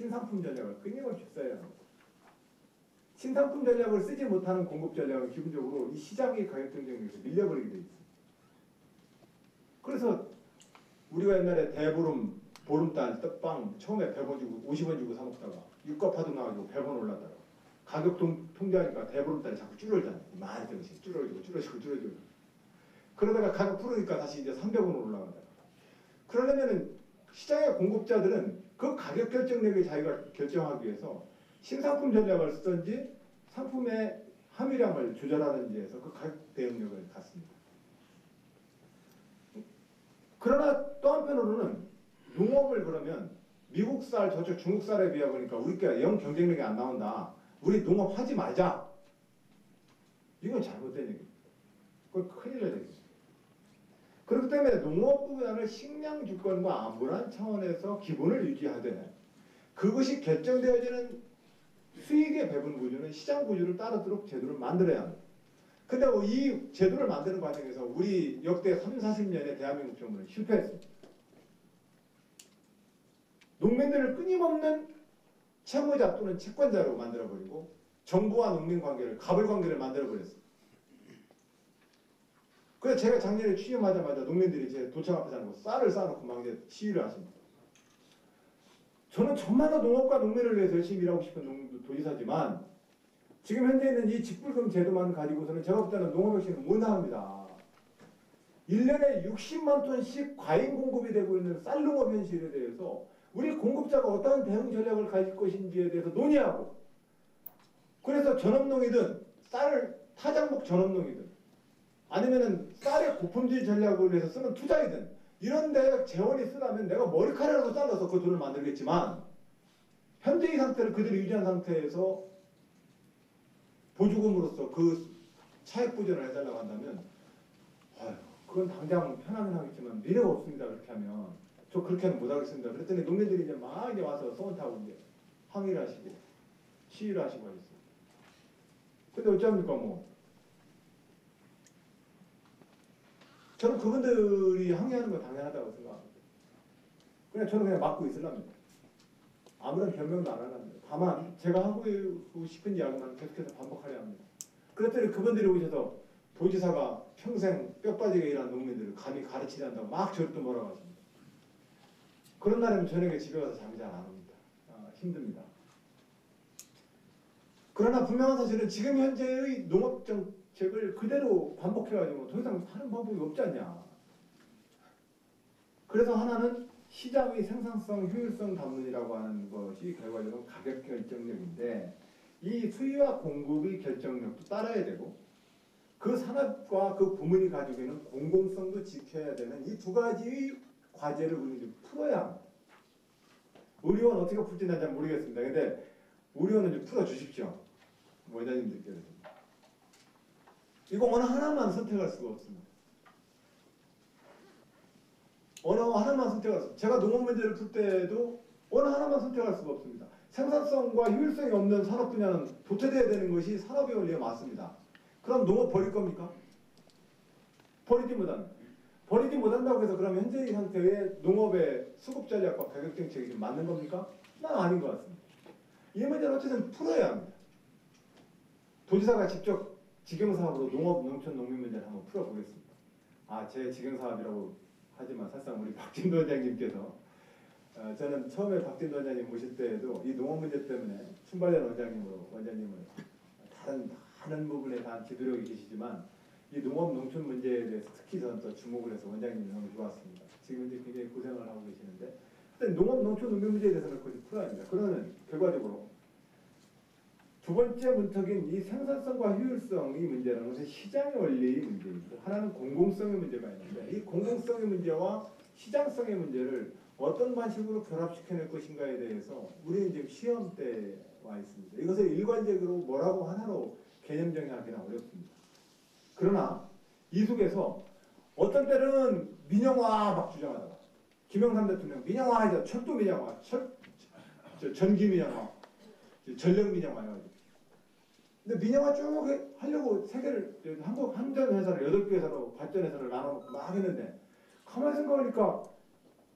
신상품 전략을 끊임없이 써야 합니다. 신상품 전략을 쓰지 못하는 공급 전략은 기본적으로 이 시장의 가격 경쟁력에서 밀려버리게 돼 있습니다. 그래서 우리가 옛날에 대보름, 보름달, 떡빵 처음에 100원 주고 50원 주고 사 먹다가 유가파도 나가지고 100원 올랐다가 가격 통제하니까 대보름달이 자꾸 줄어들잖아요. 많이 되면서 줄어지고 그러다가 가격 풀으니까 다시 이제 300원으로 올라간다. 그러려면은 시장의 공급자들은 그 가격 결정력을 자기가 결정하기 위해서 신상품 전략을 쓰든지 상품의 함유량을 조절하든지 해서 그 가격 대응력을 갖습니다. 그러나 또 한편으로는 농업을 그러면 미국 쌀, 저쪽 중국 쌀에 비해 보니까 우리가 영 경쟁력이 안 나온다. 우리 농업 하지 말자. 이건 잘못된 얘기입니다. 그건 큰일 나는 얘기입니다. 그렇기 때문에 농업 분야를 식량 주권과 안보란 차원에서 기본을 유지하되 그것이 결정되어지는 수익의 배분 구조는 시장 구조를 따르도록 제도를 만들어야 합니다. 근데 이 제도를 만드는 과정에서 우리 역대 30, 40년의 대한민국 정부는 실패했습니다. 농민들을 끊임없는 채무자 또는 채권자로 만들어버리고 정부와 농민 관계를 갑을 관계를 만들어버렸습니다. 그래서 제가 작년에 취임하자마자 농민들이 제 도청 앞에 자는 거 쌀을 쌓아놓고 막 이제 시위를 하십니다. 저는 천만의 농업과 농민을 위해서 열심히 일하고 싶은 도지사지만 지금 현재 있는 이 직불금 제도만 가지고서는 제가 볼 때는 농업 혁신은 못나갑니다. 1년에 60만 톤씩 과잉 공급이 되고 있는 쌀농업 현실에 대해서 우리 공급자가 어떠한 대응 전략을 가질 것인지에 대해서 논의하고 그래서 전업농이든 쌀을 타장목 전업농이든 아니면은 쌀의 고품질 전략을 위해서 쓰는 투자이든 이런 데 재원이 쓰라면 내가 머리카락으로 잘라서 그 돈을 만들겠지만 현재의 상태를 그대로 유지한 상태에서 보조금으로서 그 차액 보전을 해달라고 한다면 아유, 그건 당장 편하긴 하겠지만 미래가 없습니다. 그렇게 하면 저 그렇게는 못하겠습니다. 그랬더니 농민들이 이제 막 이제 와서 소원 타고 이제 항의를 하시고 시위를 하시고 하셨어요. 근데 어찌합니까 뭐 저는 그분들이 항의하는 건 당연하다고 생각합니다. 그냥 저는 그냥 막고 있으랍니다. 아무런 변명도 안 하랍니다. 다만 제가 하고 싶은 이야기만 계속해서 반복하려 합니다. 그랬더니 그분들이 오셔서 도지사가 평생 뼈 빠지게 일한 농민들을 감히 가르치려 한다고 막 저를 또 뭐라고 하십니다. 그런 날에는 저녁에 집에 가서 잠이 잘 안 옵니다. 힘듭니다. 그러나 분명한 사실은 지금 현재의 농업 정책을 그대로 반복해가지고 더 이상 하는 방법이 없지 않냐. 그래서 하나는 시장의 생산성, 효율성 담론이라고 하는 것이 결과적으로 가격 결정력인데 이 수요와 공급의 결정력도 따라야 되고 그 산업과 그 부문이 가지고 있는 공공성도 지켜야 되는 이 두 가지의 과제를 우리는 풀어야 합니다. 의료원 어떻게 풀지는 잘 모르겠습니다. 근데 의료원은 좀 풀어주십시오. 원장님들께서. 이거 어느 하나만 선택할 수가 없습니다. 어느 하나만 선택할 수 없습니다. 제가 농업 문제를 풀 때도 어느 하나만 선택할 수가 없습니다. 생산성과 효율성이 없는 산업 분야는 도태돼야 되는 것이 산업의 원리에 맞습니다. 그럼 농업 버릴 겁니까? 버리지 못합니다. 버리지 못한다고 해서 그럼 현재의 상태의 농업의 수급 전략과 가격 정책이 맞는 겁니까? 난 아닌 것 같습니다. 이 문제는 어쨌든 풀어야 합니다. 도지사가 직접 직영사업으로 농업, 농촌, 농민 문제를 한번 풀어보겠습니다. 제 직영사업이라고 하지만 사실상 우리 박진도 원장님께서 저는 처음에 박진도 원장님 모실 때에도 이 농업 문제 때문에 춘발련 원장님을 다른 부분에 대한 기도력이 계시지만 이 농업 농촌 문제에 대해서 특히 저는 또 주목을 해서 원장님이 너무 좋았습니다. 지금 이제 굉장히 고생을 하고 계시는데 농업 농촌 농민 문제에 대해서는 그것이 풀어야 합니다. 그러면 결과적으로 두 번째 문턱인 이 생산성과 효율성의 문제라는 것은 시장의 원리의 문제이고 하나는 공공성의 문제가 있는데 이 공공성의 문제와 시장성의 문제를 어떤 방식으로 결합시켜낼 것인가에 대해서 우리는 지금 시험대에 와 있습니다. 이것을 일관적으로 뭐라고 하나로 개념 정의하기는 어렵습니다. 그러나 이 속에서 어떤 때는 민영화 막 주장하다가 김영삼 대통령 민영화하자 철도 민영화, 전기 민영화, 전력 민영화 해가지고 근데 민영화 쭉 하려고 세계를 한국 한전 회사를 8개 회사로 발전 회사를 나눠놓고 막 했는데 가만히 생각하니까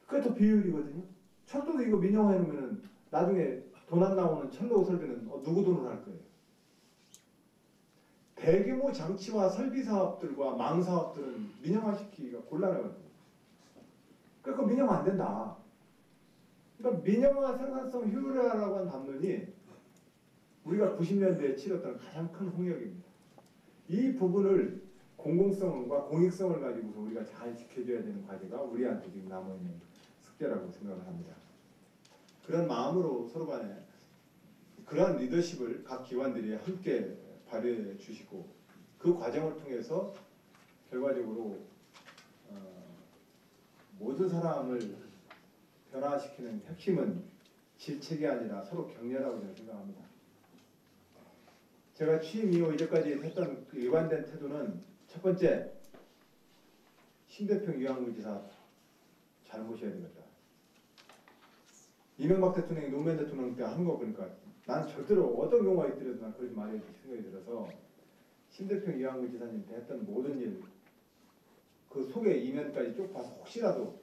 그게 더 비효율이거든요. 철도도 이거 민영화 해놓으면은 나중에 돈 안 나오는 철로 설비는 누구 돈으로 할 거예요? 대규모 장치와 설비 사업들과 망 사업들은 민영화시키기가 곤란하거든요. 그러니까 민영화 안 된다. 그러니까 민영화 생산성 효율화라고 하는 담론이 우리가 90년대에 치렀던 가장 큰 홍역입니다. 이 부분을 공공성과 공익성을 가지고서 우리가 잘 지켜줘야 되는 과제가 우리한테 지금 남아있는 숙제라고 생각을 합니다. 그런 마음으로 서로 간에 그러한 리더십을 각 기관들이 함께 발휘해 주시고 그 과정을 통해서 결과적으로 모든 사람을 변화시키는 핵심은 질책이 아니라 서로 격려라고 저는 생각합니다. 제가 취임 이후 이제까지 했던 그 일관된 태도는 첫 번째, 심대평 유한물지사 잘 모셔야 되겠다. 이명박 대통령이 노무현 대통령 때 한 거 보니까 나는 절대로 어떤 경우가 있더라도 난 그러지 말아야 될 생각이 들어서 심대평 유한물지사님 때 했던 모든 일 그 속에 이면까지 쭉 봐서 혹시라도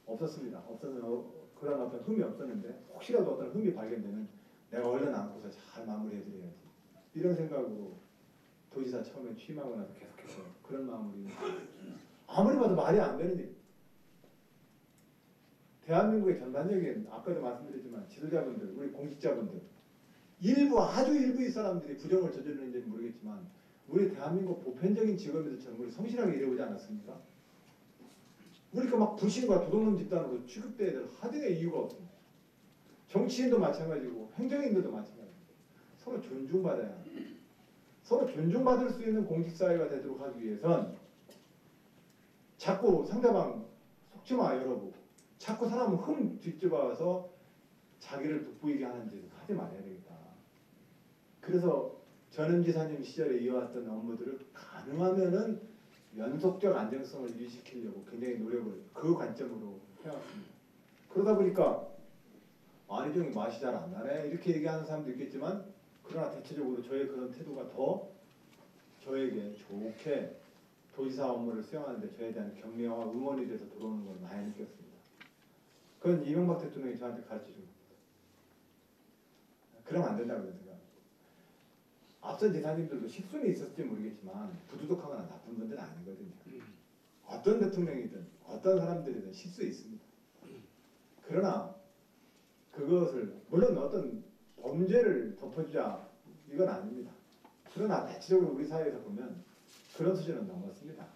없었습니다. 없어서 그런 어떤 흠이 없었는데 혹시라도 어떤 흠이 발견되면 내가 얼른 안고서 잘 마무리해드려야지. 이런 생각으로 도지사 처음에 취임하고 나서 계속해서 그런 마음으로 아무리 봐도 말이 안 되는 일. 대한민국의 전반적인 아까도 말씀드렸지만 지도자분들, 우리 공직자분들 일부 아주 일부의 사람들이 부정을 저지르는지는 모르겠지만 우리 대한민국 보편적인 직업인들처럼 우리 성실하게 일해오지 않았습니까? 우리가 막 불신과 도둑놈 집단으로 취급돼야 될 하등의 이유가 없습니다. 정치인도 마찬가지고 행정인들도 마찬가지입니다. 서로 존중받아야 합니다. 서로 존중받을 수 있는 공직사회가 되도록 하기 위해선 자꾸 상대방 속지 마 여러분. 자꾸 사람은 흠 뒤집어서 자기를 돋보이게 하는 짓을 하지 말아야 되겠다. 그래서 전임지사님 시절에 이어왔던 업무들을 가능하면은 연속적 안정성을 유지시키려고 굉장히 노력을 그 관점으로 해왔습니다. 그러다 보니까 안희정이 맛이 잘 안 나네 이렇게 얘기하는 사람도 있겠지만 그러나 대체적으로 저의 그런 태도가 더 저에게 좋게 도지사 업무를 수행하는데 저에 대한 격려와 응원이 돼서 들어오는 걸 많이 느꼈습니다. 그건 이명박 대통령이 저한테 가르쳐준 겁니다. 그러면 안 된다고 생각합니다. 앞선 지사님들도 실수는 있었을지 모르겠지만 부도덕하거나 나쁜 분들은 아니거든요. 어떤 대통령이든 어떤 사람들이든 실수 있습니다. 그러나 그것을 물론 어떤 범죄를 덮어주자 이건 아닙니다. 그러나 대체적으로 우리 사회에서 보면 그런 수준은 넘었습니다.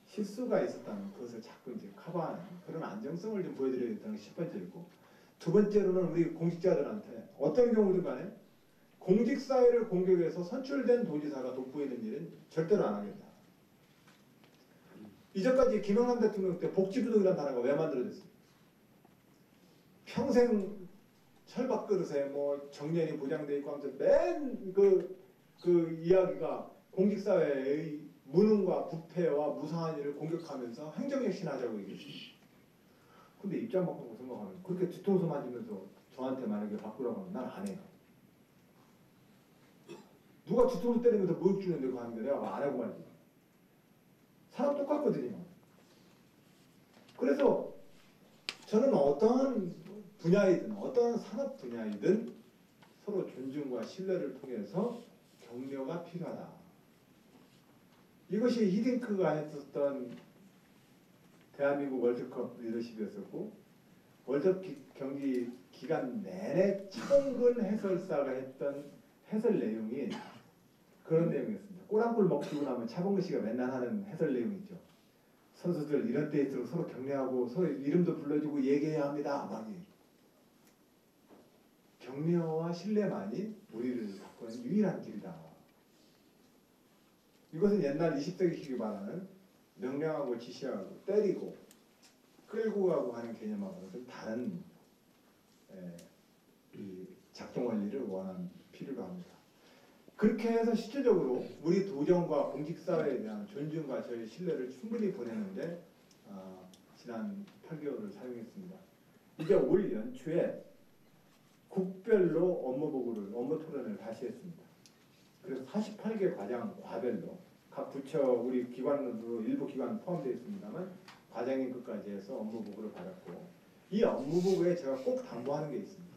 실수가 있었다는 그것을 자꾸 이제 커버하는 그런 안정성을 좀 보여드려야 된다는 게 첫 번째이고 두 번째로는 우리 공직자들한테 어떤 경우든 간에 공직사회를 공격해서 선출된 도지사가 돋보이는 일은 절대로 안 하겠다. 이전까지 김영삼 대통령 때 복지부동이라는 단어가 왜 만들어졌습니까? 평생 철밥 그릇에 뭐 정년이 보장돼 있고 하면서 맨 그 이야기가 공직사회의 무능과 부패와 무상한 일을 공격하면서 행정혁신하자고 얘기했습니다. 근데 입장 바꾸고 생각하면 그렇게 뒤통수 맞으면서 저한테 만약에 바꾸라고 하면 난 안 해요. 누가 뒤통수 때리면서 모욕 주는데 그거 하는데 내가 안 하고 말지. 사람 똑같거든요. 그래서 저는 어떤 분야이든 어떤 산업 분야이든 서로 존중과 신뢰를 통해서 격려가 필요하다. 이것이 히딩크가 했었던 대한민국 월드컵 리더십이었었고 월드컵 경기 기간 내내 차범근 해설사가 했던 해설 내용이 그런 내용이었습니다. 골 한 골 먹히고 나면 차범근 씨가 맨날 하는 해설 내용이죠. 선수들 이런 때일수록 서로 격려하고 서로 이름도 불러주고 얘기해야 합니다. 막 격려와 신뢰만이 우리를 바꾸는 유일한 길이다. 이것은 옛날 20세기식이 말하는 명령하고 지시하고 때리고 끌고 가고 하는 개념하고는 좀 다른 이 작동 원리를 원하는 필요가 합니다. 그렇게 해서 실질적으로 우리 도정과 공직사회에 대한 존중과 저희 신뢰를 충분히 보내는데 지난 8개월을 사용했습니다. 이제 올 연초에 국별로 업무 토론을 다시 했습니다. 그래서 48개 과장 과별로 각 부처 우리 기관으로 일부 기관 포함되어 있습니다만 과장님 끝까지 해서 업무 보고를 받았고 이 업무 보고에 제가 꼭 당부하는 게 있습니다.